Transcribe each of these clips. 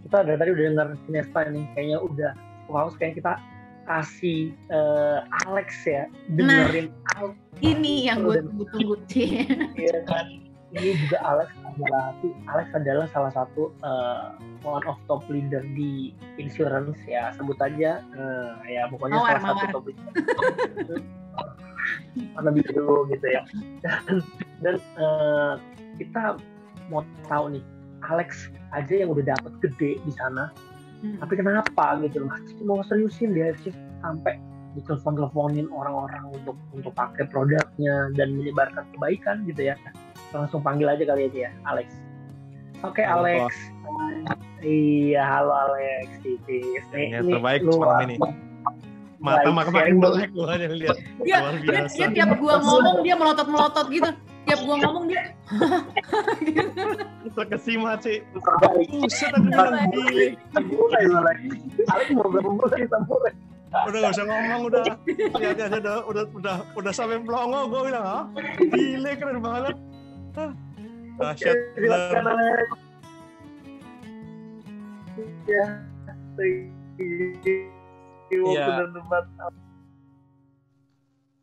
kita dari tadi udah dengar Sinesta nih, kayaknya udah harus kayak kita kasih Alex ya dengerin Alex. Ini yang gue tunggu-tunggu sih. Iya kan, ini juga Alex adalah salah satu one of top leader di insurance ya, sebut aja ya pokoknya salah satu top leader warna biru gitu ya. Dan kita mau tahu nih, Alex aja yang udah dapet gede di sana, tapi kenapa gitu loh, mau seriusin dia sih sampai ditelepon-teleponin orang-orang untuk pakai produknya dan menyebarkan kebaikan gitu ya. Langsung panggil aja kali aja ya, Alex. Oke, Alex. Iya, halo Alex. Ini terbaik malam ini. Mata makin melek gua yang lihat. Dia tiap gua ngomong dia melotot-melotot gitu. Tiap gua ngomong dia terkesima sih. Buset aku bilang gile. Alex mau berapa kita mulai. Udah gak usah ngomong, udah lihat aja udah sampai melongo. Gue bilang gile, keren banget. Dahsyat. Silakan Alex.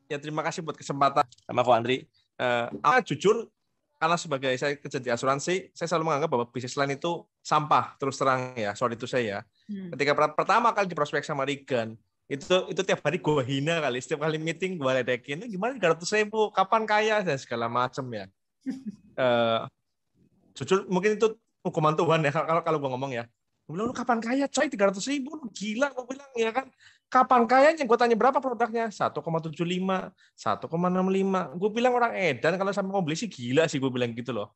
Ya terima kasih buat kesempatan sama Ko Andri. Jujur, karena sebagai saya kerja di asuransi, saya selalu menganggap bahwa bisnis lain itu sampah, terus terang ya, soal itu saya. Ketika pertama kali di prospek sama Regan, itu tiap hari gue hina kali, setiap kali meeting gue ledekin, gimana 300.000, kapan kaya, dan segala macam ya. Jujur mungkin itu hukuman Tuhan ya, kalau gue ngomong ya. Gue bilang, lu kapan kaya coy, 300.000, lu gila, gue bilang ya kan. Kapan kayanya, gue tanya berapa produknya, 1,75, 1,65. Gue bilang orang edan kalau sampai mau beli sih gila sih, gue bilang gitu loh.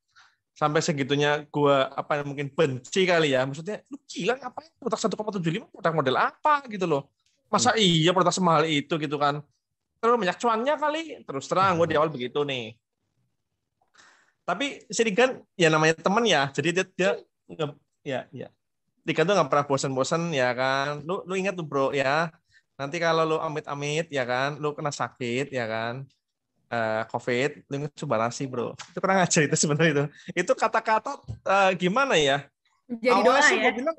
Sampai segitunya gue mungkin benci kali ya, maksudnya lu gila ngapain produk 1,75, produk model apa gitu loh. Masa iya produk semahal itu gitu kan. Terus banyak cuannya kali, terus terang gue di awal begitu nih. Tapi si Regan ya namanya teman ya, jadi dia Regan tuh nggak pernah bosan-bosan ya kan. Lu ingat tuh bro ya, nanti kalau lu amit-amit ya kan, lu kena sakit ya kan, COVID, lu coba nasi bro. Itu kurang ajar itu sebenarnya itu kata-kata gimana ya? Jadi doa sih, ya. gue bilang,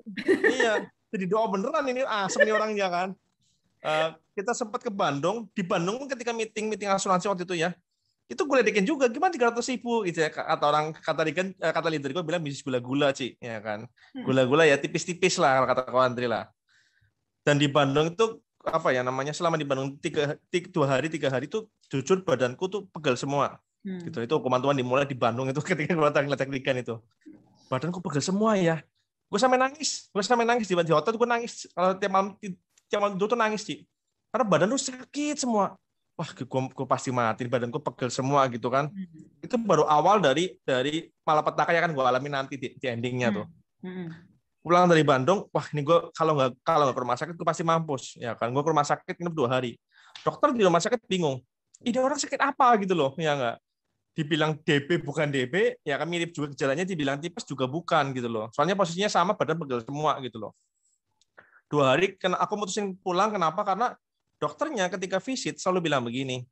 iya, jadi doa beneran ini asem nih orangnya kan. Kita sempat ke Bandung, di Bandung ketika meeting asuransi waktu itu ya, itu gue ledekin juga, gimana 300.000 gitu ya, kata leader gue bilang bisnis gula-gula Ci, ya kan, gula-gula ya tipis-tipis lah kalau kata Ko Andri lah. Dan di Bandung itu selama di Bandung 3 hari itu jujur badanku tuh pegel semua, gitu. Itu hukuman Tuhan dimulai di Bandung itu ketika gue ngeliat Regan itu, badanku pegel semua ya, gue sampai nangis di hotel tuh gue nangis, kalau tiap malam itu tuh nangis Ci, karena badan tuh sakit semua. Wah, gue pasti mati, badanku pegel semua gitu kan. Itu baru awal dari malapetaka yang akan gue alami nanti di endingnya tuh. Pulang dari Bandung, wah ini gue kalau nggak ke rumah sakit gue pasti mampus ya kan. Gue ke rumah sakit nginep 2 hari. Dokter di rumah sakit bingung, ini orang sakit apa gitu loh, ya nggak. Dibilang DB bukan DB, ya kan mirip juga gejalanya, dibilang tipes juga bukan gitu loh. Soalnya posisinya sama, badan pegel semua gitu loh. 2 hari, aku mutusin pulang. Kenapa? Karena dokternya ketika visit selalu bilang begini,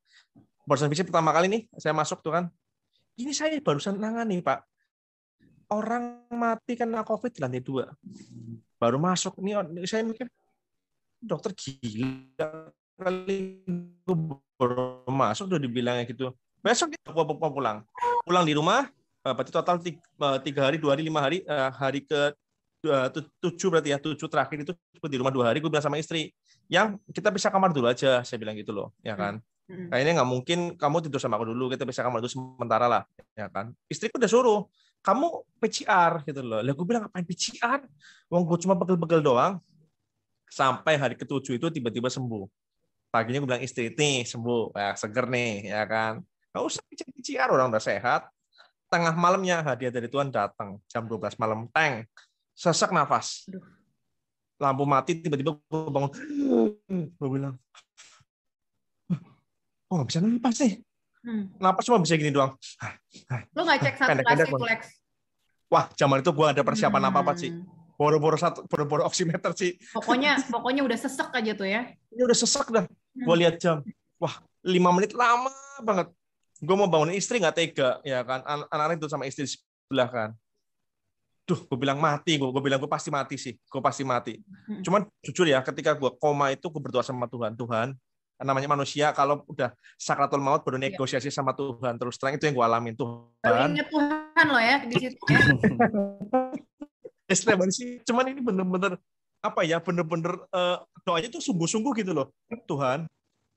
barusan visit pertama kali nih, saya masuk tuh kan, ini saya barusan nangani Pak, orang mati kena COVID di lantai 2, baru masuk, ini saya mikir, dokter gila kali, baru masuk udah dibilangnya gitu. Besok dia pulang di rumah, berarti total 3 hari, 2 hari, 5 hari, hari ke 7 berarti ya, 7 terakhir itu di rumah 2 hari. Gue bilang sama istri, yang kita bisa kamar dulu aja, saya bilang gitu loh, ya kan. Kayaknya nggak mungkin kamu tidur sama aku dulu, kita bisa kamar dulu sementara lah, ya kan. Istriku udah suruh, kamu PCR gitu loh. Lah gue bilang ngapain PCR? Wong gue cuma pegel-pegel doang. Sampai hari ke-7 itu tiba-tiba sembuh. Paginya gue bilang istri nih sembuh, ya, seger nih, ya kan. Nggak usah PCR, orang udah sehat. Tengah malamnya hadiah dari Tuhan datang, jam 12 malam, tank. Sesak nafas, lampu mati, tiba-tiba gue bangun, gue bilang, oh nggak bisa nafas nih, nafas cuma bisa gini doang. Lo nggak cek saturasi itu Lex? Wah, zaman itu gue ada persiapan apa sih, boro-boro oximeter sih. Pokoknya udah sesek aja tuh ya. Ini udah sesek dah, gue lihat jam, wah 5 menit lama banget. Gue mau bangunin istri nggak tega, ya kan, anak-anak itu sama istri di sebelah kan. Duh, gue bilang mati, gue bilang gue pasti mati sih, gue pasti mati. Cuman jujur ya, ketika gue koma itu gue berdoa sama Tuhan, Tuhan, namanya manusia kalau udah sakratul maut baru negosiasi sama Tuhan, terus terang itu yang gue alamin Tuhan. Ingat Tuhan loh ya di situ ya. Ekstrem sih, cuman ini bener-bener apa ya, bener-bener doanya tuh sungguh-sungguh gitu loh, Tuhan.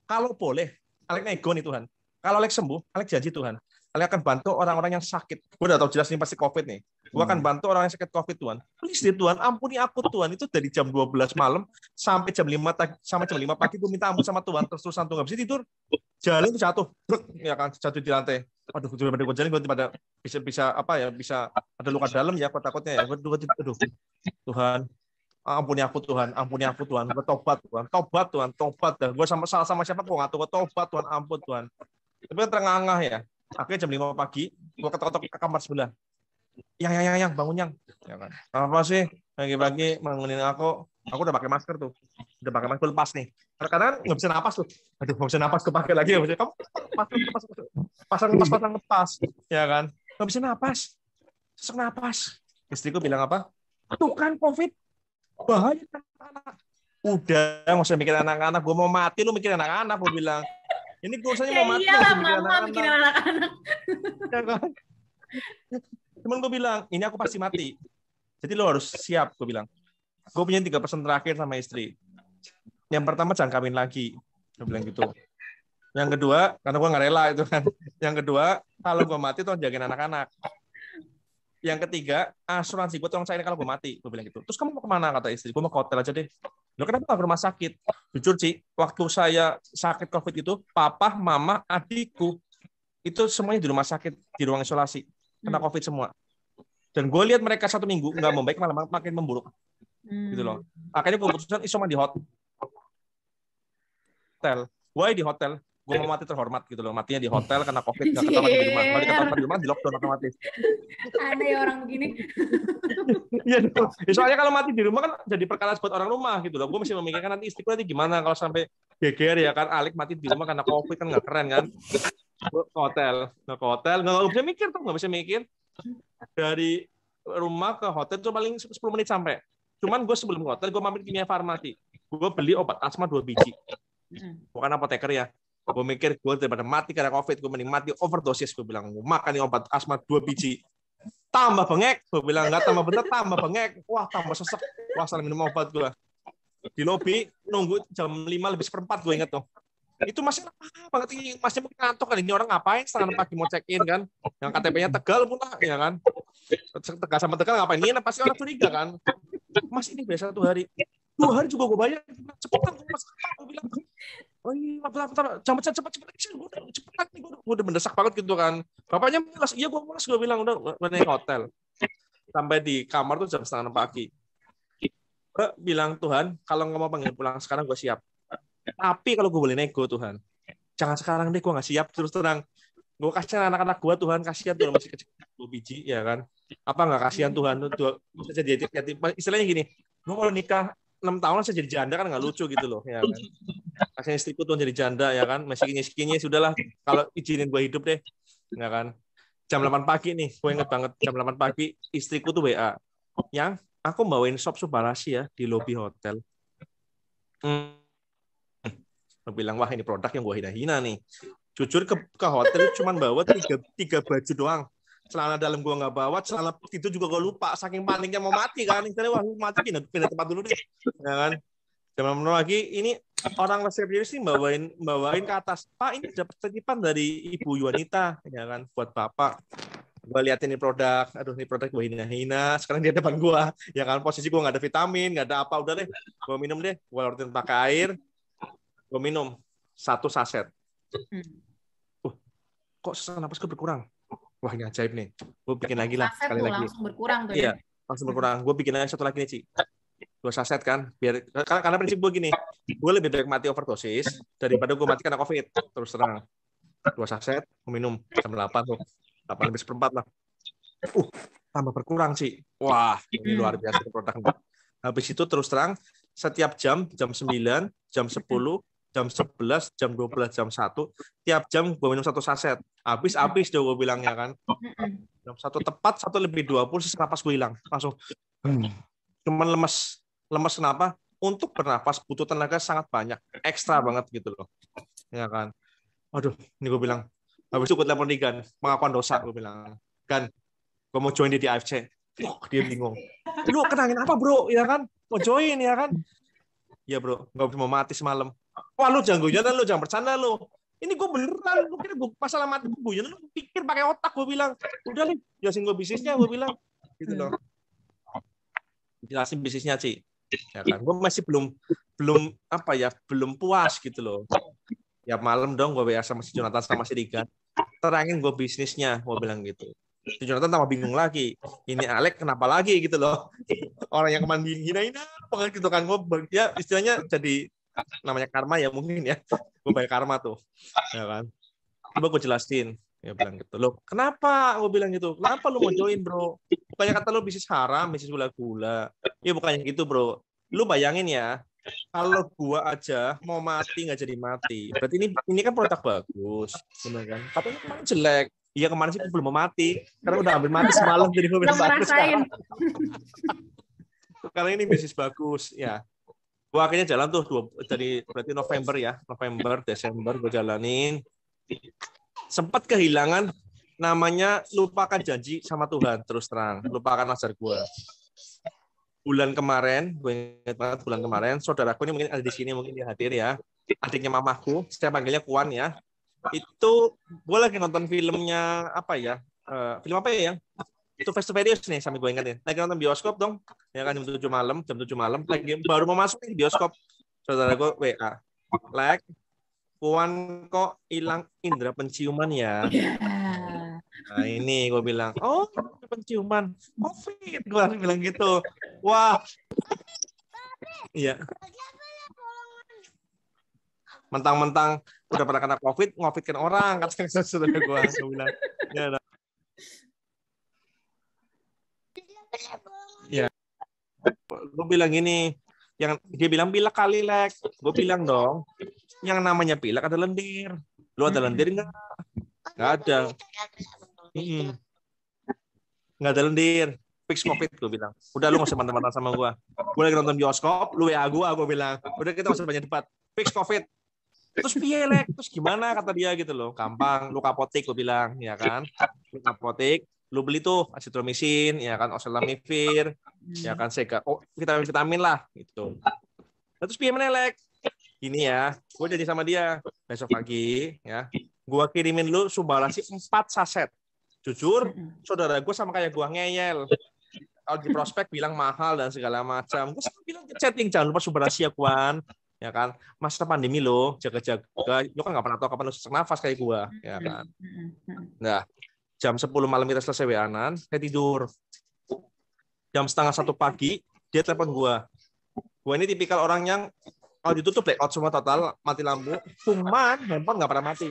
Kalau boleh, Alex nego nih Tuhan. Kalau Alex sembuh, Alex janji Tuhan, Alex akan bantu orang-orang yang sakit. Gue udah tahu jelas ini pasti COVID nih. Gue akan bantu orang yang sakit COVID Tuhan. Please deh Tuhan, ampuni aku Tuhan. Itu dari jam 12 malam sampai jam 5 pagi gue minta ampun sama Tuhan. Terus-terusan tuh nggak bisa tidur. Jalan itu jatuh, ya kan, jatuh di lantai. Aduh, daripada gue jalan gue pada bisa apa ya, bisa ada luka dalam ya, aku takutnya ya. Aduh, Tuhan, ampuni aku Tuhan, gue tobat Tuhan, tobat dah. Gue salah sama siapa gue nggak tahu, gue tobat Tuhan, ampun Tuhan. Tapi kan terengah-engah ya. Akhirnya jam 5 pagi, gue ketok-ketok ke kamar sebelah. Yang, bangun yang. Ya kan. Apa sih? Pagi-pagi bangunin aku udah pakai masker tuh. Udah pakai masker lepas nih. Karena nggak bisa napas tuh. Aduh, nggak bisa napas, kepake lagi. Kamu pasang lepas. Ya kan. Nggak bisa napas. Sesak napas. Istriku bilang apa? Tuh kan COVID. Bahaya anak-anak. Udah, nggak usah mikir anak-anak. Gue mau mati, lu mikir anak-anak. Gue bilang. Ini urusannya mau mati. Iyalah, mama mikirin anak-anak. Ya kan? Cuman gue bilang, ini aku pasti mati. Jadi lo harus siap, gue bilang. Gue punya 3 pesan terakhir sama istri. Yang pertama, jangan kawin lagi. Gue bilang gitu. Yang kedua, karena gue nggak rela itu kan. Yang kedua, kalau gue mati, tolong jagain anak-anak. Yang ketiga, asuransi gue tolong cairin kalau gue mati. Gue bilang gitu. Terus kamu mau kemana, kata istri? Gue mau ke hotel aja deh. Lo kenapa nggak ke rumah sakit? Jujur sih, waktu saya sakit COVID itu, papa, mama, adikku, itu semuanya di rumah sakit, di ruang isolasi. Kena COVID semua. Dan gue lihat mereka 1 minggu nggak membaik, malah makin memburuk. Gitu loh. Akhirnya gue putuskan isoman di hotel. Why di hotel? Gue mau mati terhormat gitu loh. Matinya di hotel karena COVID, nggak ketahuan di rumah. Kalau diketahuan di rumah, di lockdown otomatis. Aneh orang begini. Iya dong. Soalnya kalau mati di rumah kan jadi perkara buat orang rumah gitu loh. Gue mesti memikirkan nanti istriku nanti gimana kalau sampai geger ya kan. Alik mati di rumah karena COVID kan nggak keren kan. Gue ke hotel, nggak bisa mikir tuh, nggak bisa mikir. Dari rumah ke hotel tuh paling 10 menit sampai. Cuman gue sebelum ke hotel, gue mampir Kimia Farmasi. Gue beli obat asma 2 biji. Bukan apoteker ya. Gue mikir gue daripada mati karena COVID, gue mending mati overdosis. Gue bilang, gue makan nih obat asma 2 biji. Tambah bengek. Gue bilang, nggak tambah bener, tambah bengek. Wah, tambah sesek. Wah, salah minum obat gue. Di lobi, nunggu jam 5:04 gue inget tuh. Itu masih lama banget, masih mungkin ngantuk kan, ini orang ngapain setengah pagi mau check in kan, yang KTP-nya Tegal pula ya kan, Tegal sama Tegal ngapain ini, pasti orang curiga kan. Mas ini biasa 1 hari, 2 hari juga gue bayar, cepetan mas, gue bilang, oh iya bentar, cepet nih, gue udah mendesak banget gitu kan. Bapaknya malas, iya gue malas, gue bilang udah naik hotel, sampai di kamar tuh jam 5:30 pagi. Gue bilang, Tuhan kalau nggak mau panggil pulang sekarang gue siap. Tapi kalau gue boleh nego Tuhan, jangan sekarang deh, gue nggak siap. Terus terang, gue kasihan anak-anak gue Tuhan, kasihan Tuhan masih kecil 2 biji ya kan. Apa nggak kasihan Tuhan tuh bisa jadi istilahnya gini, gue kalau nikah 6 tahun saya jadi janda kan nggak lucu gitu loh ya kan. Kasihan istriku Tuhan jadi janda ya kan, masih gini sudahlah, kalau izinin gue hidup deh ya kan. Jam 8 pagi nih, gue inget banget jam 8 pagi istriku tuh WA, yang aku bawain sop Subarashi ya di lobi hotel. Gue bilang, wah ini produk yang gue hina-hina nih. Jujur ke hotel cuma bawa 3 baju doang. Celana dalam gue nggak bawa, celana itu juga gue lupa. Saking paniknya mau mati kan. Misalnya, wah mati pindah tempat dulu deh. Ya kan? Jam 6 lagi, ini orang resepsionis sih bawain ke atas. Pak, ini dapat titipan dari Ibu Yuanita. Ya kan? Buat Bapak. Gue liatin ini produk. Aduh, ini produk gue hina-hina. Sekarang dia depan gue. Ya kan? Posisi gue nggak ada vitamin, nggak ada apa. Udah deh, gue minum deh. Gue larutin pakai air. Gue minum 1 saset. Kok sesak napas gue berkurang? Wah ini ajaib nih. Gue bikin lagi lah sekali lagi. Langsung berkurang tuh ya. Iya, langsung berkurang. Gue bikin lagi 1 lagi nih, Ci. 2 saset kan. Karena prinsip gue gini, gue lebih baik mati overdosis daripada gue mati karena COVID. Terus terang. 2 saset, gue minum jam 8 tuh. 8:04 lah. Tambah berkurang sih. Wah, ini luar biasa produknya. Habis itu terus terang, setiap jam 9, jam 10, jam 11, jam 12, jam 1, tiap jam gue minum 1 saset. Habis deh gue bilang ya kan. Jam 1 tepat, 1:20, sesak napas gue hilang. Langsung. Cuman lemes. Lemes kenapa? Untuk bernapas butuh tenaga sangat banyak. Ekstra banget gitu loh. Ya kan. Aduh, ini gue bilang. Habis itu gue telepon Gan. Pengakuan dosa, gue bilang. Gan, gue mau join di AFC. Dia bingung. Lu kenangin apa bro? Ya kan? Mau join ya kan? Ya bro, nggak mau mati semalam. Wah lu jangan guyonan, lu jangan bercanda lu. Ini gue beneran, lu kira gue masalah mati guyonan, lu pikir pakai otak, gue bilang. Udah nih, jelasin gue bisnisnya, gue bilang. Gitu loh. Jelasin bisnisnya sih. Ya kan, gue masih belum apa ya, belum puas gitu loh. Ya malam dong gue WA sama si Jonathan sama si Rigan. Terangin gue bisnisnya, gue bilang gitu. Si Jonathan tambah bingung lagi. Ini Alek kenapa lagi gitu loh. Orang yang kemarin hina-hina banget gitu kan. Gue ya istilahnya jadi namanya karma ya mungkin ya. Gue bayar karma tuh. Ya kan. Coba gue jelasin. Ya bilang gitu. Loh, kenapa? Gue bilang gitu. Kenapa lu mau join, bro? Bukannya kata lu bisnis haram, bisnis gula-gula. Ya bukannya gitu, bro. Lu bayangin ya. Kalau gua aja mau mati nggak jadi mati. Berarti ini kan produk bagus. Benar kan? Katanya kemarin jelek. Iya kemarin sih belum mau mati. Karena udah hampir mati semalam jadi gue bilang bagus. Karena ini bisnis bagus ya. Gua akhirnya jalan tuh dari berarti November ya. November, Desember gue jalanin. Sempat kehilangan namanya lupakan janji sama Tuhan terus terang. Lupakan ajar gua. Bulan kemarin, gue ingat banget bulan kemarin, saudaraku ini mungkin ada di sini, mungkin dia hadir ya. Adiknya mamaku, saya panggilnya Kuan ya. Itu gue lagi nonton filmnya apa ya? Film apa ya? Itu Fast and Furious nih, sampai gue ingetin. Lagi nonton bioskop dong. Ya kan jam 7 malam, lagi baru mau masuk nih bioskop. Saudara gue WA. Like, Kuan kok hilang indera penciuman ya? Nah ini gue bilang, oh penciuman, COVID, gue bilang gitu. Wah, iya. Mentang-mentang udah pernah kena COVID, ngofitkan orang, kata saudara gue bilang. Ya, gue bilang gini, yang dia bilang pilek kali lek, gue bilang dong, yang namanya pilek ada lendir. Lu ada lendir nggak? Nggak ada. Nggak ada lendir. Fix COVID, gue bilang. Udah lu nggak usah mantan-mantan sama gue. Gue lagi nonton bioskop, lu WA gue bilang. Udah kita nggak usah banyak debat. Fix COVID. Terus piye lek? Terus gimana kata dia gitu loh. Gampang, lu kapotik gue bilang, ya kan? Lu kapotik, lu beli tuh azitromisin, ya kan, oseltamivir, ya kan, sega. Oh, vitamin lah gitu. Terus piye mana lek? Gini ya, gue jadi sama dia besok pagi ya. Gue kirimin lu Subalasi 4 saset. Jujur, saudara gue sama kayak gue ngeyel. Kalau di prospek bilang mahal dan segala macam. Gue bilang chatting, jangan lupa Subalasi ya Kuan. Ya kan, masa pandemi lo, jaga-jaga. Lo kan nggak pernah tahu kapan lo sesak nafas kayak gue. Ya kan. Nah, jam 10 malam kita selesai WA-an, saya tidur. Jam 12:30 pagi, dia telepon gue. Gue ini tipikal orang yang kalau ditutup blackout semua total, mati lampu, cuman handphone nggak pernah mati.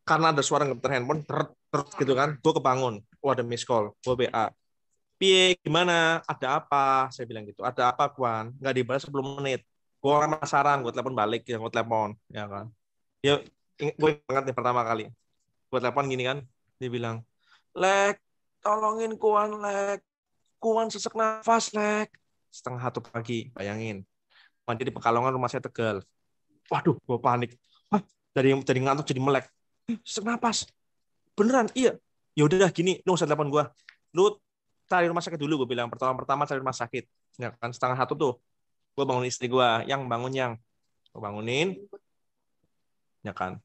Karena ada suara ngeter handphone, gitu kan, gue kebangun, gue ada miss call, gue BA. Piye, gimana? Ada apa? Saya bilang gitu. Ada apa, Kuan? Nggak dibalas 10 menit. Gue orang penasaran, gue telepon balik, gue telepon, ya kan. Ya, gue ingat nih pertama kali. Gue telepon gini kan, dia bilang, Lek, tolongin Kuan, Lek. Kuan sesak nafas, Lek. 1:30 pagi, bayangin. Mandi di Pekalongan, rumah saya Tegal. Waduh, gue panik. Hah, dari ngantuk jadi melek. Sesak nafas. Beneran? Iya. Ya udah gini, lu usah telepon gue. Lu cari rumah sakit dulu, gue bilang. Pertama cari rumah sakit. Ya kan 1:30 tuh. Gue bangun istri gue, yang bangun yang. Gue bangunin. Ya kan.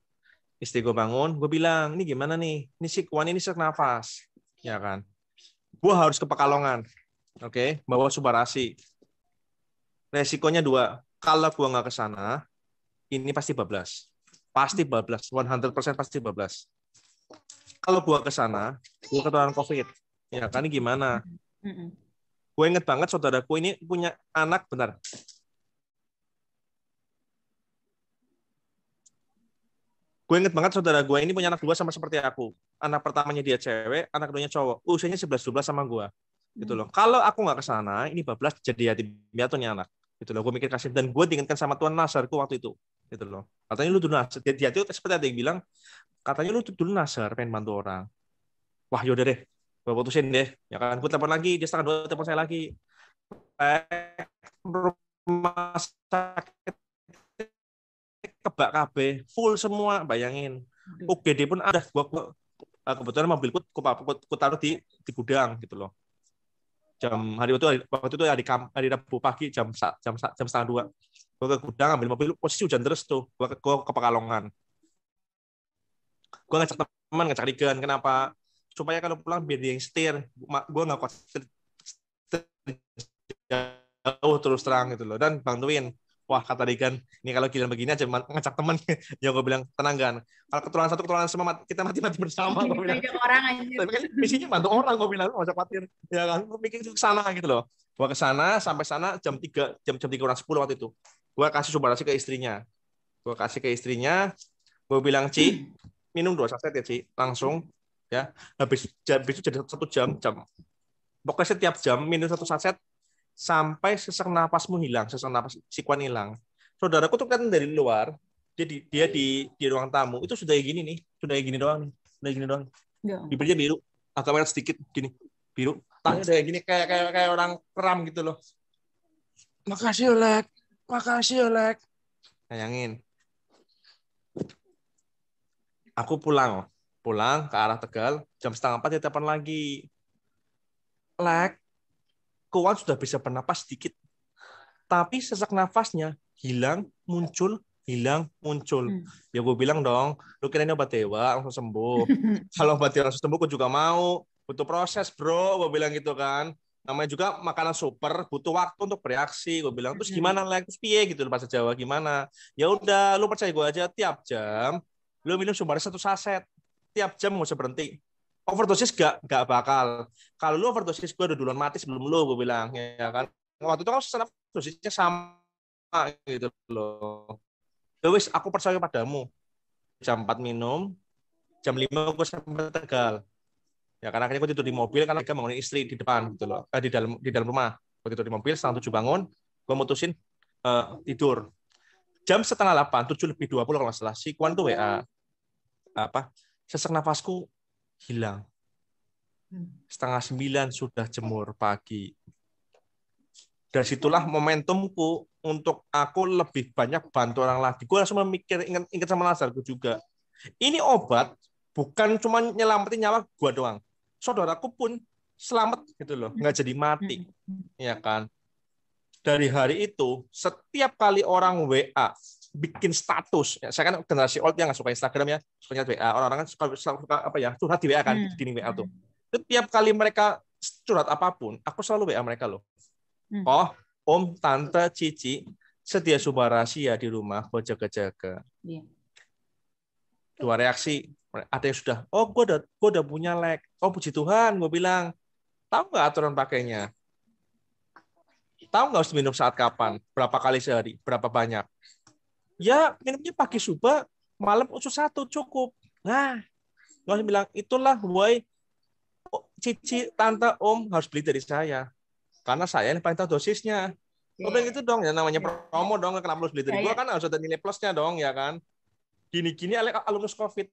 Istri gue bangun, gue bilang, ini gimana nih? Ini si Kuan ini sesak nafas. Ya kan. Gue harus ke Pekalongan. Oke, bawa Subarasi. Resikonya 2. Kalau gue nggak ke sana, ini pasti bablas. Pasti bablas. 100% pasti bablas. Kalau gue ke sana, gue ketularan COVID. Ya kan, ini gimana? Gue inget banget saudaraku ini punya anak, benar. Gue inget banget saudara gue ini punya anak 2 sama seperti aku. Anak pertamanya dia cewek, anak keduanya cowok. Usianya 11-12 sama gue. Gitu loh. Kalau aku nggak ke sana, ini bablas jadi yatim piatu nih anak. Gitu loh. Gue mikir kasih dan gue diingatkan sama Tuhan Nasarku waktu itu. gitu loh. Katanya lu dulu nasar. Dia tuh seperti ada yang bilang, katanya lu dulu nasar pengen bantu orang. Wah yaudah deh, gue putusin deh. Ya kan, gue telepon lagi, dia setengah 2 telepon saya lagi. Rumah sakit kebak KB, full semua, bayangin. UGD pun ada, gua kebetulan mobilku ku taruh di gudang gitu loh. Waktu itu hari Rabu pagi jam setengah 2. Gue ke gudang ambil mobil, posisi hujan terus tuh. Gue ke Pekalongan. Gue ngajak teman, ngajak Rigan. Kenapa? Supaya kalau pulang biar dia yang setir. Gue nggak kuat setir jauh terus terang gitu loh. Dan bantuin. Wah, kata Rigan, ini kalau giliran begini aja ngajak teman. Ya gue bilang, tenang Gan. Kalau keturunan satu, keturunan semua, kita mati-mati bersama. Gue bilang. Orang aja. Tapi kan misinya bantu orang, gue bilang, nggak usah khawatir. Ya kan, gue mikir ke sana gitu loh. Gue ke sana, sampai sana jam 3 kurang 10 waktu itu. Gue kasih subarasi ke istrinya. Gue bilang, Ci, minum 2 saset ya, Ci. Langsung. Ya, habis itu jadi 1 jam. Pokoknya setiap jam minum 1 saset, sampai sesak nafasmu hilang, sesak nafas Sikuan hilang. Saudaraku tuh kan dari luar, dia di ruang tamu, itu sudah gini nih. Sudah gini doang nih. Sudah gini doang. Bibirnya biru, agak merah sedikit gini, biru. Tangannya udah gini kayak orang kram gitu loh. Makasih Olek. Bayangin. Aku pulang ke arah Tegal, jam 3:30 dia telepon lagi. Lek, Kuan sudah bisa bernapas sedikit, tapi sesak nafasnya hilang, muncul. Ya gue bilang dong, lu kira ini obat dewa langsung sembuh. Kalau obat dewa langsung sembuh, gue juga mau. Butuh proses, bro. Gue bilang gitu kan. Namanya juga makanan super, butuh waktu untuk bereaksi. Gue bilang, terus gimana, Lek? Terus piye gitu, bahasa Jawa gimana? Ya udah, lu percaya gue aja, tiap jam lu minum sumbernya 1 saset. Tiap jam nggak usah berhenti. Overdosis gak bakal. Kalau lu overdosis, gue udah duluan mati sebelum lu, gue bilang. Ya kan? Waktu itu kan dosisnya sama gitu loh. Wis, aku percaya padamu. Jam 4 minum, jam 5 gue sampai Tegal. Ya karena akhirnya gue tidur di mobil karena mereka bangunin istri di depan gitu loh. Di dalam rumah. Gue tidur di mobil, setengah 7 bangun, gue mutusin tidur. Jam 7:30, 7:20 kalau nggak salah, si Kuan tuh WA. Sesak nafasku hilang. 8:30 sudah jemur pagi. Dari situlah momentumku untuk aku lebih banyak bantu orang lagi. Gue langsung memikir, ingat sama Nazarku juga. Ini obat bukan cuma nyelamatin nyawa gue doang. Saudaraku pun selamat gitu loh, nggak jadi mati. Ya kan? Dari hari itu, setiap kali orang WA bikin status, ya, saya kan generasi old yang nggak suka Instagram ya, sukanya WA. Orang-orang kan suka apa ya, curhat di WA kan, di WA tuh. Setiap kali mereka curhat apapun, aku selalu WA mereka loh. Oh, Om, Tante, Cici, sedia subarasi ya di rumah, buat jaga-jaga. Yeah. 2 reaksi. Ada yang sudah, oh gue udah punya Lek. Oh puji Tuhan, gue bilang. Tahu nggak aturan pakainya? Tahu nggak harus minum saat kapan? Berapa kali sehari? Berapa banyak? Ya, minumnya pagi subuh, malam usus 1 cukup. Nah, gue bilang, itulah why Cici, Tante, Om harus beli dari saya. Karena saya yang paling tahu dosisnya. Gue bilang gitu dong, ya namanya promo dong, kenapa harus beli dari gue kan harus ada nilai plusnya dong, ya kan. Gini-gini alumnus COVID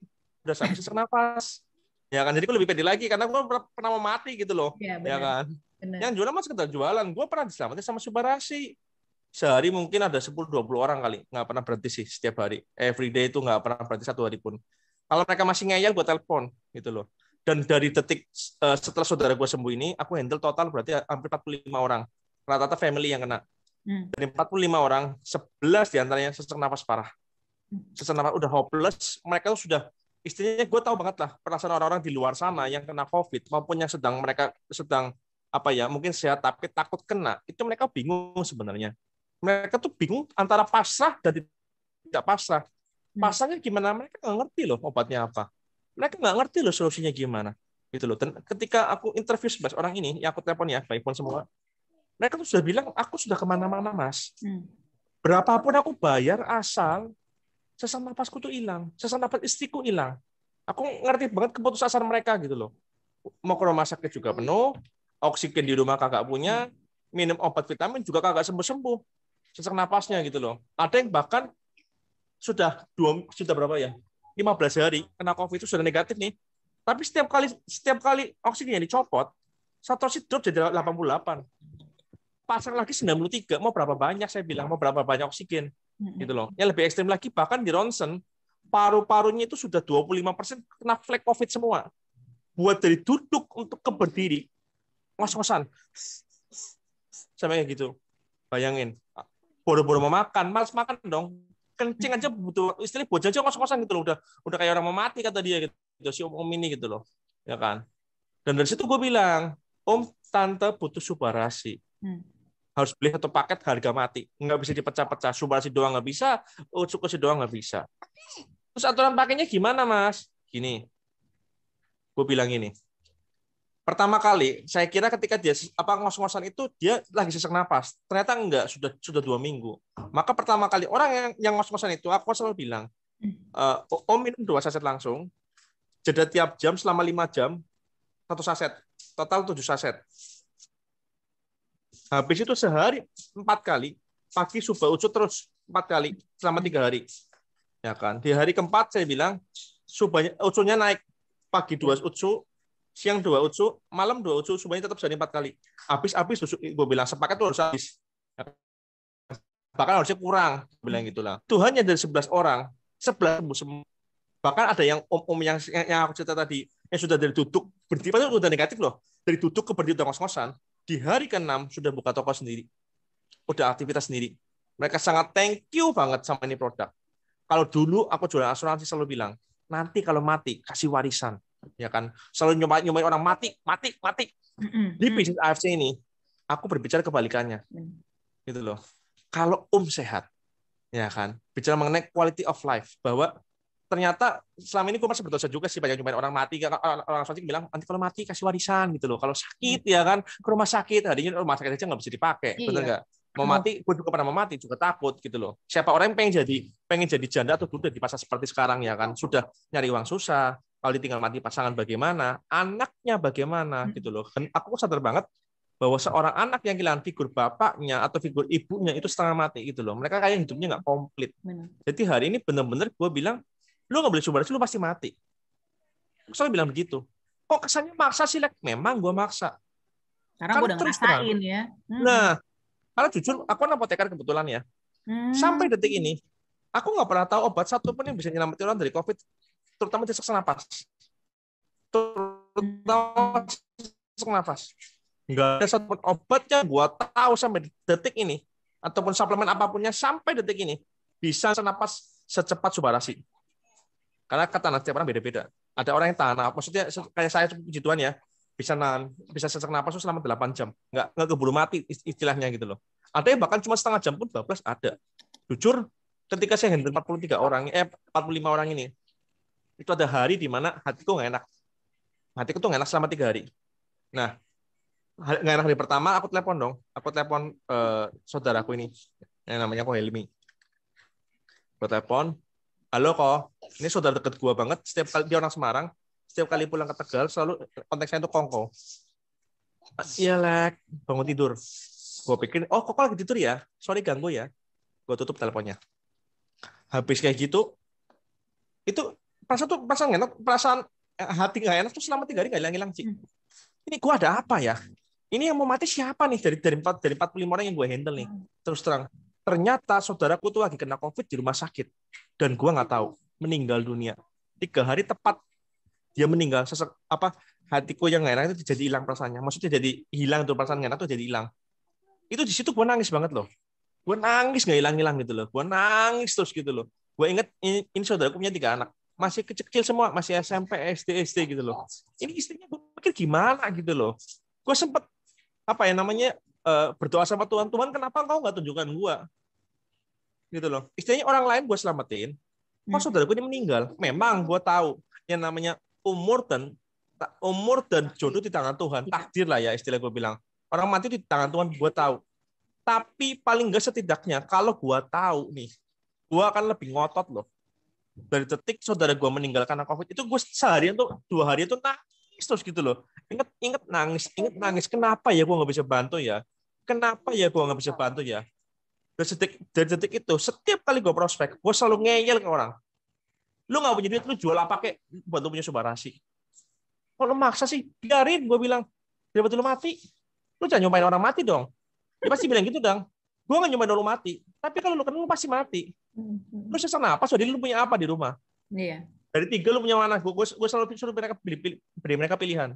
udah sampai sesak nafas, ya kan. Jadi gue lebih pede lagi karena gue pernah mau mati gitu loh, ya kan. Bener. Yang jualan mas sekedar jualan, gue pernah diselamatin sama subarasi. Sehari mungkin ada 10-20 orang kali, nggak pernah berhenti sih setiap hari. Every day itu nggak pernah berhenti 1 hari pun. Kalau mereka masih ngeyel, gue telepon gitu loh. Dan dari detik setelah saudara gue sembuh ini, aku handle total berarti hampir 45 orang. Rata-rata family yang kena. Dari 45 orang, 11 diantaranya sesak nafas parah. Sesak nafas udah hopeless, mereka sudah, istilahnya gue tahu banget lah perasaan orang-orang di luar sana yang kena COVID maupun yang mereka sedang apa ya mungkin sehat tapi takut kena, itu mereka bingung sebenarnya. Mereka tuh bingung antara pasrah dan tidak pasrah. Pasrahnya gimana? Mereka nggak ngerti loh obatnya apa. Mereka nggak ngerti loh solusinya gimana. Gitu loh. Dan ketika aku interview 11 orang ini, yang aku telepon ya, by phone semua, mereka tuh sudah bilang, aku sudah kemana-mana mas. Berapapun aku bayar asal sesak nafasku tuh hilang, sesak nafas istriku hilang. Aku ngerti banget keputusasaan mereka gitu loh. Mau ke rumah sakit juga penuh, oksigen di rumah kagak punya, minum obat vitamin juga kagak sembuh-sembuh. Sesak nafasnya gitu loh. Ada yang bahkan sudah berapa ya? 15 hari kena COVID itu sudah negatif nih. Tapi setiap kali oksigen yang dicopot, saturasi drop jadi 88. Pasang lagi 93, mau berapa banyak saya bilang, mau berapa banyak oksigen gitu loh. Yang lebih ekstrim lagi bahkan di ronsen paru-parunya itu sudah 25% kena flek COVID semua. Buat dari duduk untuk ke berdiri, ngos-ngosan. Sampai kayak gitu. Bayangin. Boro-boro mau makan, malas makan dong. Kencing aja butuh istilahnya buat jajan ngos-ngosan gitu loh. Udah kayak orang mau mati kata dia gitu. Si om ini gitu loh. Ya kan? Dan dari situ gue bilang, Om, Tante butuh subarasi. Harus beli satu paket harga mati. Nggak bisa dipecah-pecah. Subarasi doang nggak bisa, utsukoshi doang nggak bisa. Terus aturan pakainya gimana, Mas? Gini. Gue bilang gini. Pertama kali, saya kira ketika dia ngos-ngosan itu dia lagi sesak napas. Ternyata enggak, sudah 2 minggu. Maka pertama kali orang yang ngos-ngosan itu, aku selalu bilang, Om minum 2 saset langsung, jeda tiap jam selama 5 jam, 1 saset. Total 7 saset. Habis itu sehari 4 kali, pagi, subuh, ucu terus 4 kali selama 3 hari. Ya kan? Di hari keempat saya bilang ucunya naik, pagi 2 ucu, siang 2 ucu, malam 2 ucu, semuanya tetap jadi 4 kali. Habis gue bilang sepakat tuh harus habis. Bahkan harusnya kurang, bilang gitulah. Tuhannya dari 11 orang, 11 semua. Bahkan ada yang om yang aku cerita tadi, yang sudah dari duduk berdiri, itu udah negatif loh. Dari duduk ke berdiri udah ngos-ngosan. Di hari ke-6 sudah buka toko sendiri. Udah aktivitas sendiri. Mereka sangat thank you banget sama ini produk. Kalau dulu aku jualan asuransi selalu bilang, nanti kalau mati kasih warisan. Ya kan? Selalu nyobain orang mati. Di bisnis AFC ini, aku berbicara kebalikannya. Gitu loh. Kalau sehat, ya kan? Bicara mengenai quality of life, bahwa ternyata selama ini gue masih berdosa juga sih banyak nyobain orang mati. Orang asuransi bilang nanti kalau mati kasih warisan gitu loh. Kalau sakit ya kan ke rumah sakit, harinya rumah sakit aja nggak bisa dipakai, benar nggak? Mau mati, gue juga pernah mau mati juga takut gitu loh. Siapa orang yang pengen jadi janda atau duda di masa seperti sekarang ya kan? Sudah nyari uang susah, kalau ditinggal mati pasangan bagaimana, anaknya bagaimana gitu loh. Dan aku sadar banget bahwa seorang anak yang kehilangan figur bapaknya atau figur ibunya itu setengah mati gitu loh. Mereka kayak hidupnya nggak komplit. Jadi hari ini benar-benar gue bilang, lu nggak boleh subarasi, lu pasti mati. Aku selalu bilang begitu. Kok kesannya maksa sih, Lek? Memang gue maksa. Karena gue udah ngerasain ya. Nah, karena jujur, aku kan apoteker kebetulan ya. Sampai detik ini, aku nggak pernah tahu obat satupun yang bisa nyelamatin orang dari COVID, terutama sesak napas. Terutama sesak napas. Nggak ada satupun obat yang gue tahu sampai detik ini, ataupun suplemen apapunnya sampai detik ini, bisa senapas secepat subarasi. Karena kata setiap orang beda-beda. Ada orang yang tahan, maksudnya kayak saya puji Tuhan ya, bisa sesak napas selama 8 jam. Nggak keburu mati istilahnya gitu loh. Ada yang bahkan cuma setengah jam pun bablas ada. Jujur, ketika saya handle 45 orang ini, itu ada hari di mana hatiku nggak enak. Hatiku tuh nggak enak selama 3 hari. Nah, nggak enak hari pertama, aku telepon dong. Aku telepon saudaraku ini, yang namanya Helmi. Aku telepon, halo kok, ini saudara deket gua banget. Setiap kali dia orang Semarang, setiap kali pulang ke Tegal selalu kontak saya itu Kongko. Iya Lek, bangun tidur. Gue pikir, oh kok lagi tidur ya? Sorry ganggu ya. Gue tutup teleponnya. Habis kayak gitu, itu perasaan hati nggak enak tuh selama 3 hari nggak hilang-hilang sih. Ini gue ada apa ya? Ini yang mau mati siapa nih dari 45 orang yang gue handle nih? Terus terang, ternyata saudaraku tuh lagi kena COVID di rumah sakit dan gue nggak tahu, meninggal dunia. 3 hari tepat dia meninggal. Hatiku yang nggak enak itu jadi hilang perasaannya. Maksudnya jadi hilang tuh perasaan nggak enak tuh jadi hilang. Itu di situ gue nangis banget loh. Gue nangis nggak hilang-hilang gitu loh. Gue nangis terus gitu loh. Gue inget ini saudaraku punya 3 anak. Masih kecil semua, masih SMP, SD gitu loh. Ini istrinya gue pikir gimana gitu loh. Gue sempet berdoa sama Tuhan, kenapa engkau nggak tunjukkan gue? Gitu loh. Istilahnya orang lain gue selamatin. Kok saudaraku ini meninggal? Memang gue tahu yang namanya umur dan jodoh di tangan Tuhan. Takdir lah ya istilah gue bilang. Orang mati di tangan Tuhan, gue tahu. Tapi paling nggak setidaknya, kalau gue tahu nih, gue akan lebih ngotot loh. Dari detik saudara gue meninggal karena COVID, itu gue seharian tuh, 2 hari itu nangis terus gitu loh. Ingat nangis. Kenapa ya gue nggak bisa bantu ya? Kenapa ya gue nggak bisa bantu ya? Dari detik itu, setiap kali gue prospek, gue selalu ngeyel ke orang. Lu nggak punya duit, lu jual apa kek buat lu punya subarasi. Kalau lu maksa sih, biarin, gue bilang. Daripada lu mati, lu jangan nyobain orang mati dong. Dia pasti bilang gitu, Dang. Gue nggak nyobain lu mati. Tapi kalau lu kena, lu pasti mati. Lu sesak napas, jadi lu punya apa di rumah? Iya. Dari 3 lu punya mana? Gue selalu suruh mereka beri mereka pilihan.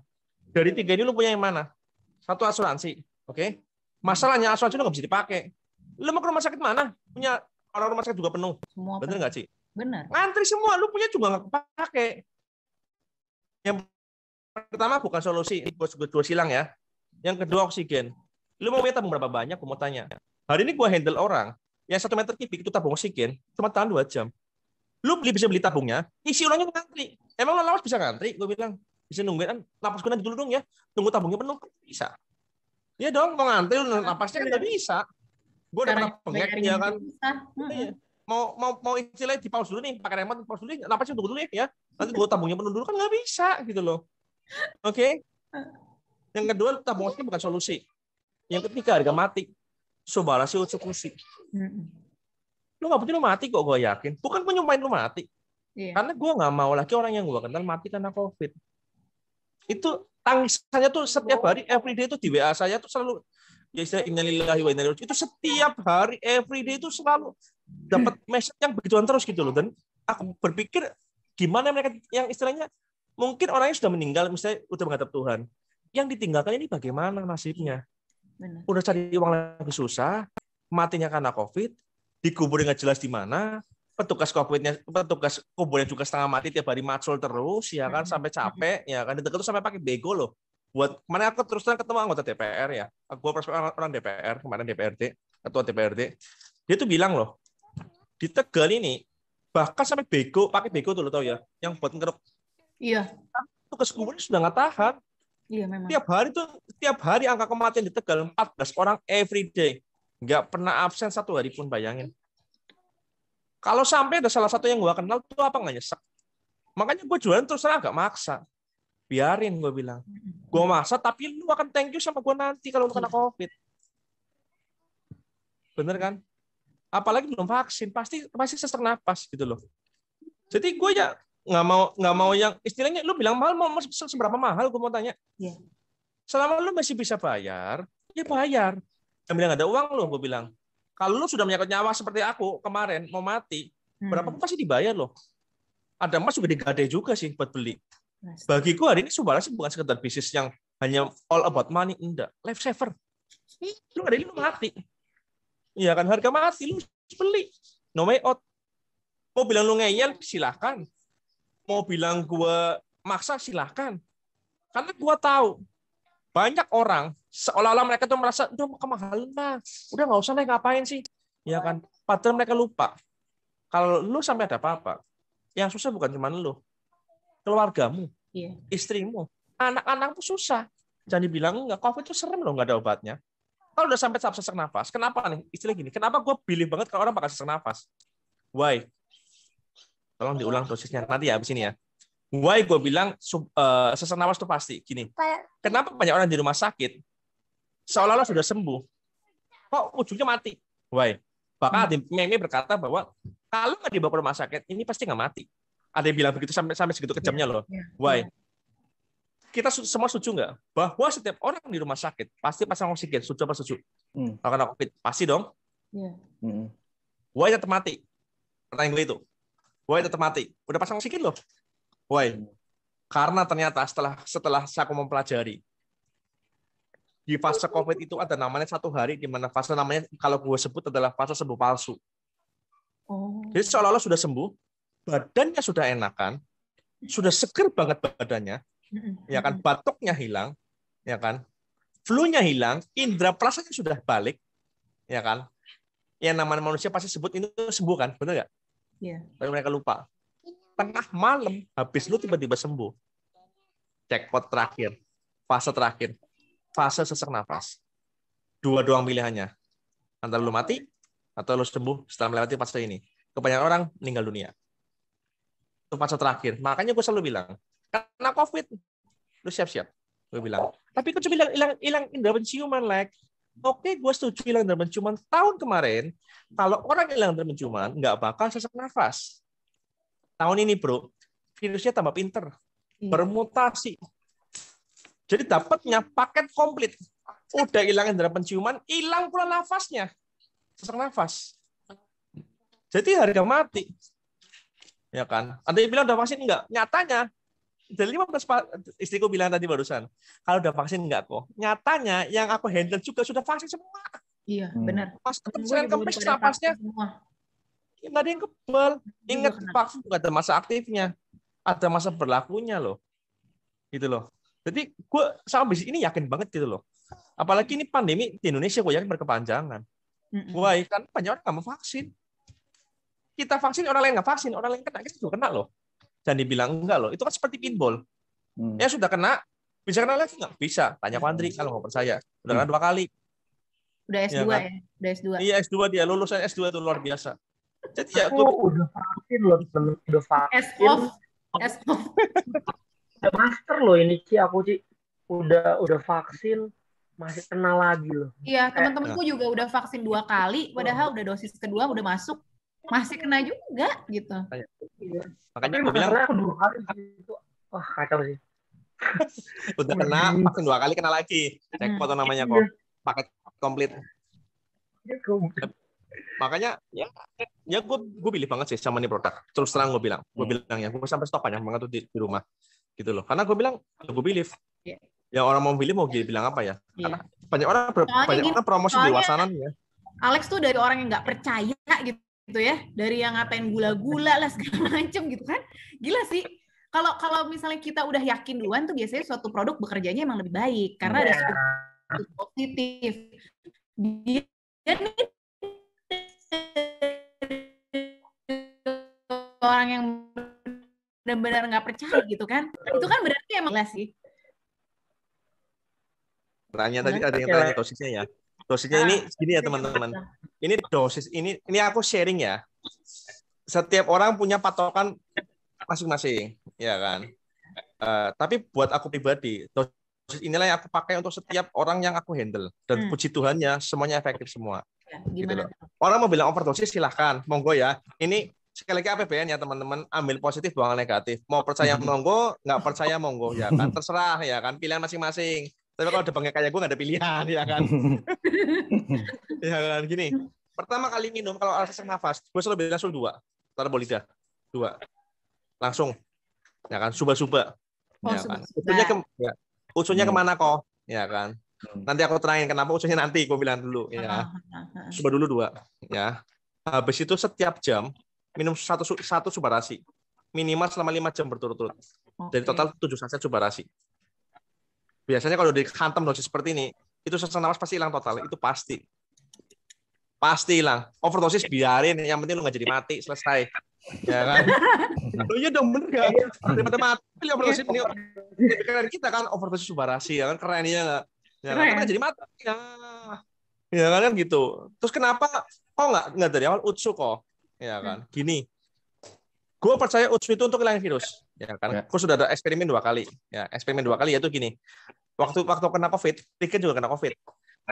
Dari 3 ini lu punya yang mana? 1 asuransi, oke? Masalahnya asuransi lu nggak bisa dipakai. Lu mau ke rumah sakit mana? Punya orang rumah sakit juga penuh. Semua Bener nggak sih? Bener. Ngantri semua, lu punya juga nggak pakai. Yang pertama bukan solusi, gue silang ya. Yang kedua oksigen. Lu mau punya tabung berapa banyak? Gue mau tanya. Hari ini gue handle orang yang 1 meter kubik itu tabung oksigen cuma tahan 2 jam. Lu bisa beli tabungnya, isi ulangnya ngantri. Emang lo lawas bisa ngantri? Gue bilang bisa nungguin napas gue nanti dulu dong ya. Tunggu tabungnya penuh bisa. Iya dong, mau ngantri lu napasnya kan nggak bisa. Gue udah pernah pengek ya kan. Mau istilahnya di pause dulu nih, pakai remote pause dulu, napasnya tunggu dulu ya. Nanti gue tabungnya penuh dulu kan nggak bisa gitu loh. Oke. Yang kedua tabung oksigen bukan solusi. Yang ketiga harga mati. Subarasi eksekusi. Lu nggak punya lu mati kok, gue yakin. Bukan penyumpain lu mati. Iya. Karena gue nggak mau lagi orang yang gue kenal mati karena COVID. Itu tangisannya tuh setiap hari, everyday itu di WA saya tuh selalu, ya istilah innalillahi wa inna ilaihi raji'un. Itu setiap hari, everyday itu selalu dapat message yang begituan terus gitu loh. Dan aku berpikir gimana mereka yang istilahnya mungkin orangnya sudah meninggal, misalnya udah menghadap Tuhan. Yang ditinggalkan ini bagaimana nasibnya? Benar. Udah cari uang lagi susah, matinya karena COVID, dikuburin nggak jelas di mana, petugas kuburnya juga setengah mati tiap hari macul terus, ya kan, sampai capek, ya kan, di dekat tuh sampai pakai bego loh. Buat mana aku terus terang ketemu anggota DPR ya, aku orang DPR kemarin DPRD, ketua DPRD, dia tuh bilang loh, di Tegal ini bahkan sampai bego, pakai bego tuh lo tau ya, yang buat ngeruk. Iya. Tugas kuburnya sudah nggak tahan. Iya memang. Tiap hari angka kematian di Tegal 14 orang every day. Nggak pernah absen 1 hari pun, bayangin. Kalau sampai ada salah satu yang gue kenal, tuh apa nggak nyesek. Makanya gue jualan terus terang agak maksa. Biarin, gue bilang. Gue maksa, tapi lu akan thank you sama gue nanti kalau lu kena COVID. Bener kan? Apalagi belum vaksin, pasti sesak napas gitu loh. Jadi gue ya nggak mau yang istilahnya lu bilang mahal, mau seberapa mahal, gue mau tanya. Yeah. Selama lu masih bisa bayar, ya bayar. Yang bilang ada uang lo, gue bilang. Kalau lu sudah menyangkut nyawa seperti aku kemarin mau mati, berapapun pasti dibayar loh. Ada emas juga digadai juga sih buat beli. Bagiku hari ini Subarasi bukan sekedar bisnis yang hanya all about money, enggak. Life saver. Lu hari ini lu mati. Iya kan, harga mati lu beli. No way out. Mau bilang lu ngeyel silahkan. Mau bilang gua maksa silahkan. Karena gua tahu banyak orang seolah-olah mereka tuh merasa udah kemahalan lah, udah nggak usah deh ngapain sih, ya kan? Padahal mereka lupa kalau lu sampai ada apa-apa, yang susah bukan cuma lu, keluargamu, istrimu, anak-anak tuh susah. Jangan dibilang nggak, COVID itu serem loh, nggak ada obatnya. Kalau udah sampai tahap sesak nafas, kenapa nih? Istilah gini, kenapa gue pilih banget kalau orang bakal sesak nafas? Why? Tolong diulang dosisnya nanti ya abis ini ya. Why gue bilang sesak nafas itu pasti gini. Kenapa banyak orang di rumah sakit seolah-olah sudah sembuh, kok ujungnya mati? Why? Bahkan ada meme berkata bahwa kalau nggak dibawa ke rumah sakit ini pasti nggak mati. Ada yang bilang begitu sampai segitu kejamnya loh. Why? Kita semua setuju nggak bahwa setiap orang di rumah sakit pasti pasang oksigen? Setuju apa setuju? Karena COVID pasti dong. Why tetap mati? Pertanyaan gue itu. Why tetap mati? Udah pasang oksigen loh. Why? Karena ternyata setelah saya mempelajari di fase COVID itu ada namanya 1 hari di mana fase namanya kalau gue sebut adalah fase sembuh palsu. Jadi seolah-olah sudah sembuh, badannya sudah enakan, sudah seger banget badannya, ya kan, batuknya hilang, ya kan, flu-nya hilang, indera perasanya sudah balik, ya kan. Yang namanya manusia pasti sebut ini sembuh kan, benar nggak? Iya. Tapi mereka lupa. Tengah malam habis lu tiba-tiba sembuh. Jackpot terakhir, fase sesak nafas. 2 doang pilihannya. Antara lu mati atau lu sembuh setelah melewati fase ini. Kebanyakan orang meninggal dunia. Itu fase terakhir. Makanya gue selalu bilang, karena COVID, lu siap-siap. Gue bilang. Tapi kok cuma hilang indera penciuman, like. Oke, gue setuju hilang indera penciuman. Tahun kemarin, kalau orang hilang indera penciuman, nggak bakal sesak nafas. Tahun ini, bro, virusnya tambah pinter, bermutasi. Jadi dapatnya paket komplit. Udah hilang indera penciuman, hilang pula nafasnya. Sesak nafas. Jadi harga mati. Ya kan? Ada yang bilang udah vaksin enggak? Nyatanya dari 15 istriku bilang tadi barusan, kalau udah vaksin enggak kok. Nyatanya yang aku handle juga sudah vaksin semua. Iya, benar. Pas Gue Senin juga Kamis udah pada napasnya vaksin semua. nggak ada yang kebal. Ingat kena. vaksin juga ada masa aktifnya, ada masa berlakunya loh. Gitu loh. Jadi gue sama bisnis ini yakin banget gitu loh. Apalagi ini pandemi di Indonesia gue yakin berkepanjangan. Wah, kan banyak orang nggak mau vaksin. Kita vaksin, orang lain nggak vaksin, orang lain kena, kita juga kena loh. Dan dibilang enggak loh, itu kan seperti pinball. Ya sudah kena, bisa kena lagi nggak? Bisa. Tanya ke Andri kalau nggak percaya. Udah kena 2 kali. Udah S2 kan? ya? Udah S2. Iya, S2 dia. Lulusan S2 itu luar biasa. Jadi ya, udah vaksin loh, udah vaksin. S-off. Udah master loh ini, Ci. Aku, Ci. Udah vaksin, masih kena lagi loh. Iya, teman-temanku juga udah vaksin 2 kali, padahal udah dosis kedua udah masuk. Masih kena juga gitu. Iya. Makanya Tapi gue bilang aku 2 kali gitu. Wah, kacau sih. udah kena, vaksin 2 kali kena lagi. Cek foto namanya kok. Paket komplit. Makanya ya gue pilih banget sih sama nih produk. Terus terang gue bilang ya gue sampai stok banyak banget tuh di rumah gitu loh. Karena gue bilang gue believe. Ya orang mau pilih mau bilang apa ya? Karena banyak orang promosi di luar sana nih ya. Alex tuh dari orang yang nggak percaya gitu ya, dari yang ngatain gula-gula lah segala macem gitu kan. Gila sih. Kalau misalnya kita udah yakin duluan tuh biasanya suatu produk bekerjanya emang lebih baik karena ada sesuatu positif. Dia nih orang yang benar-benar nggak percaya gitu kan. Itu kan berarti emang jelas sih. Tanya tadi ada yang tanya dosisnya ya. Dosisnya ini gini ya teman-teman. Ini dosis ini aku sharing ya. Setiap orang punya patokan masing-masing, ya kan. Tapi buat aku pribadi, dosis inilah yang aku pakai untuk setiap orang yang aku handle. Dan puji Tuhannya semuanya efektif semua. Gitu loh. Orang mau bilang overdosis silahkan, monggo ya. Ini sekali lagi APBN ya teman-teman, ambil positif buang negatif. Mau percaya monggo, nggak percaya monggo ya kan. Terserah ya kan, pilihan masing-masing. Tapi kalau ada bangga kayak gue nggak ada pilihan ya kan. Ya kan gini. Pertama kali minum kalau alasan sesak nafas, gue selalu bilang langsung 2. Taruh lidah 2. Langsung. Ya kan, suba-suba. Ya kan. Usulnya kemana kok? Ya kan. Nanti aku terangin kenapa usulnya nanti, gue bilang dulu ya. Suba dulu 2 ya. Habis itu setiap jam minum satu subarasi. Minimal selama 5 jam berturut-turut. Dari total 7 saset subarasi. Biasanya kalau dihantam dosis seperti ini, itu sesak nafas pasti hilang total. Itu pasti. Pasti hilang. Overdosis biarin, yang penting lu nggak jadi mati, selesai. Ya kan? Oh iya dong, bener gak? Daripada mati, pilih overdosis. Ini lebih keren kita kan, overdosis subarasi. Ya kan, keren ya nggak? Ya kan, nggak jadi mati. Ya kan gitu. Terus kenapa kok nggak dari awal Utsu kok? Ya kan, gini. Gue percaya Utsu itu untuk hilangin virus. Ya kan, gue sudah ada eksperimen 2 kali. Ya, eksperimen 2 kali yaitu gini. Waktu kena COVID, Riken juga kena COVID.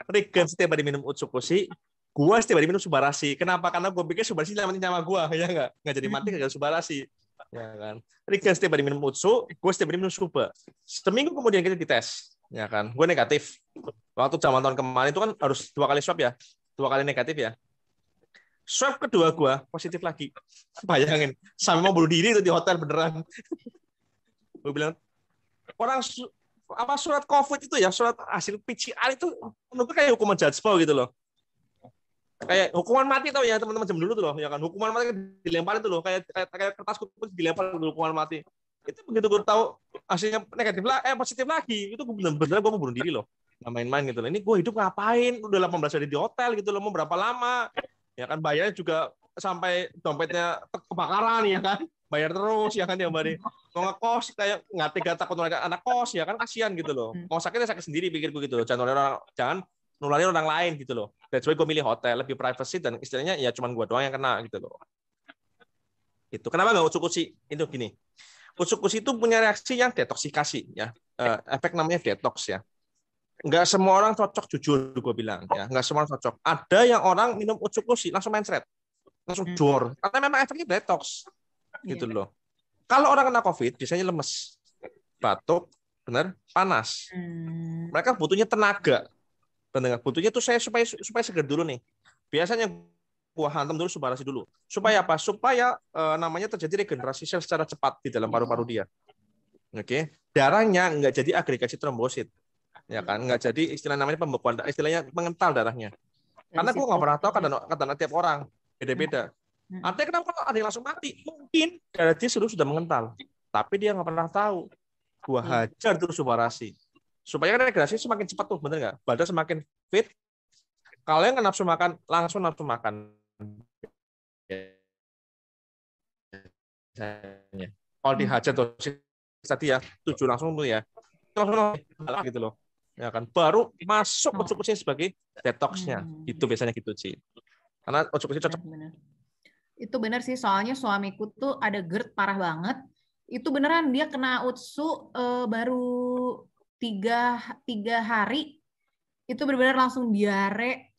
Riken setiap hari minum Utsukushi, gue setiap hari minum Subarasi. Kenapa? Karena gue pikir Subarasi nyelamatin nyawa gue, ya nggak jadi mati gara-gara Subarasi. Ya kan. Riken setiap hari minum Utsu, gue setiap hari minum Suba. Seminggu kemudian kita dites, ya kan. Gue negatif. Waktu zaman tahun kemarin itu kan harus 2 kali swab ya, 2 kali negatif ya. Swab kedua gue positif lagi. Bayangin, sampai mau bunuh diri itu di hotel beneran. Gue bilang orang surat COVID itu ya, surat hasil PCR itu menurut kayak hukuman judgement gitu loh. Kayak hukuman mati tau ya teman-teman jam dulu tuh loh, ya kan. Hukuman mati dilempar itu loh, kayak kertas kukus dilempar hukuman mati. Itu begitu gue tahu hasilnya negatif positif lagi, itu gue bener-bener gue mau bunuh diri loh. Nggak main-main gitu loh. Ini gue hidup ngapain? Udah 18 hari di hotel gitu loh, mau berapa lama? Ya kan bayarnya juga sampai dompetnya kebakaran ya kan. Bayar terus ya kan tiap hari. Mau ngekos kayak nggak tega takut anak kos ya kan, kasihan gitu loh. Mau sakit sendiri pikirku gitu loh. Jangan nularin orang lain gitu loh. That's why gue milih hotel, lebih privacy dan istilahnya ya cuman gue doang yang kena gitu loh. Itu kenapa nggak Utsukushi? Itu gini. Utsukushi itu punya reaksi yang detoksikasi ya. Efek namanya detox ya. nggak semua orang cocok, jujur gue bilang ya, nggak semua orang cocok. Ada yang orang minum Otsukushi langsung mencret, langsung jor, karena memang efeknya detox gitu loh. Kalau orang kena COVID biasanya lemes, batuk, benar, panas. Mereka butuhnya tenaga, benar, butuhnya tuh saya supaya segar dulu nih. Biasanya gua hantam dulu subarasi dulu. Supaya apa? Supaya namanya terjadi regenerasi sel secara cepat di dalam paru-paru dia. Oke, darahnya nggak jadi agregasi trombosit, ya kan? Nggak jadi istilah namanya pembekuan, istilahnya mengental darahnya. Karena gue nggak pernah tahu kata tiap orang beda-beda. Artinya kenapa ada yang langsung mati? Mungkin darah dia sudah mengental, tapi dia nggak pernah tahu. Gua hajar terus subarasi, supaya regenerasi semakin cepat tuh, bener nggak? Badan semakin fit. Kalau yang nafsu makan, langsung nafsu makan. Kalau dihajar tuh tadi ya 7 langsung tuh ya langsung gitu loh, ya kan, baru masuk Otsukushi sebagai detoxnya. Itu biasanya gitu sih, karena Otsukushi cocok. Bener. Itu benar sih, soalnya suamiku tuh ada GERD parah banget. Itu beneran dia kena Utsu baru 3 hari itu benar-benar langsung diare,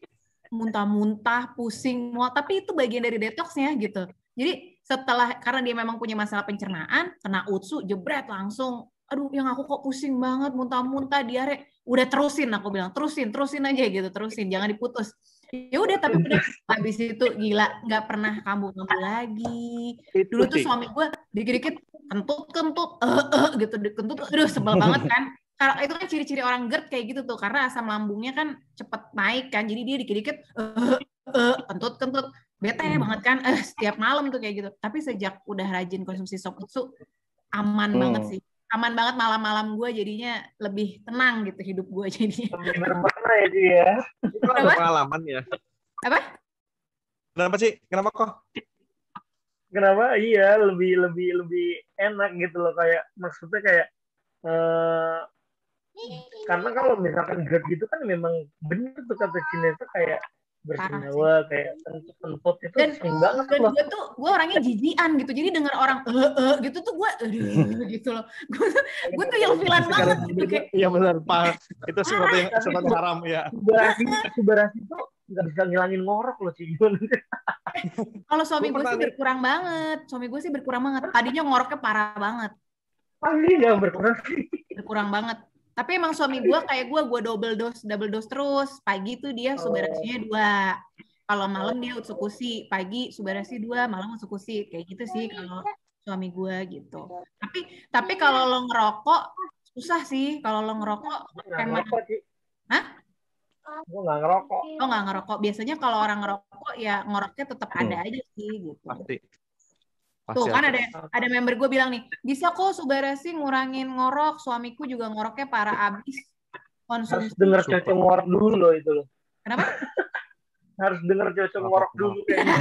muntah-muntah, pusing, mual. Tapi itu bagian dari detoxnya gitu. Jadi setelah, karena dia memang punya masalah pencernaan, kena Utsu, jebret langsung, aduh yang aku kok pusing banget, muntah-muntah, diare. Udah terusin, aku bilang, terusin aja gitu, terusin, jangan diputus. Ya udah, tapi udah habis itu gila, nggak pernah kambuh-kambuh lagi. Dulu tuh suami gue dikit-dikit kentut gitu, dikentut, aduh sebel banget kan. Kalau itu kan ciri-ciri orang GERD kayak gitu tuh, karena asam lambungnya kan cepet naik kan, jadi dia dikit-dikit kentut, bete banget kan, setiap malam tuh kayak gitu. Tapi sejak udah rajin konsumsi sop Utsu, aman banget sih. Aman banget, malam-malam gue jadinya lebih tenang gitu hidup gue jadinya. Lebih bermakna ya dia. Itu ada pengalaman ya. Apa? Kenapa sih? Kenapa kok? Kenapa? Iya, lebih enak gitu loh, kayak maksudnya kayak karena kalau misalkan GERD gitu kan memang bener tuh kata Cina itu kayak bersenyawa, kayak kentut itu sering banget loh. Gue orangnya jijian gitu, jadi dengar orang gitu tuh gue gitu loh. Gue tuh yang filan banget gitu kayak. Iya benar, Pak. Itu sesuatu haram ya. Subarasi itu nggak bisa ngilangin ngorok loh sih. Kalau suami gue sih berkurang banget. Suami gue sih berkurang banget. Tadinya ngoroknya parah banget. Pasti nggak berkurang sih. Berkurang banget. Tapi emang suami gue kayak gue double dose terus. Pagi tuh dia subarasinya 2. Kalau malam dia Otsukushi. Pagi subarasi 2, malam Otsukushi. Kayak gitu sih kalau suami gue gitu. Tapi kalau lo ngerokok susah sih. Kalau lo ngerokok emang. Hah? Gue nggak ngerokok. Oh nggak ngerokok. Biasanya kalau orang ngerokok ya ngoroknya tetap ada aja sih gitu. Pasti. Tuh kan ada member gue bilang nih, bisa kok Subarasi ngurangin ngorok, suamiku juga ngoroknya parah abis konsumsi. Harus denger cocok ngorok dulu loh itu loh. Kenapa? Harus denger cocok ngorok dulu kayaknya.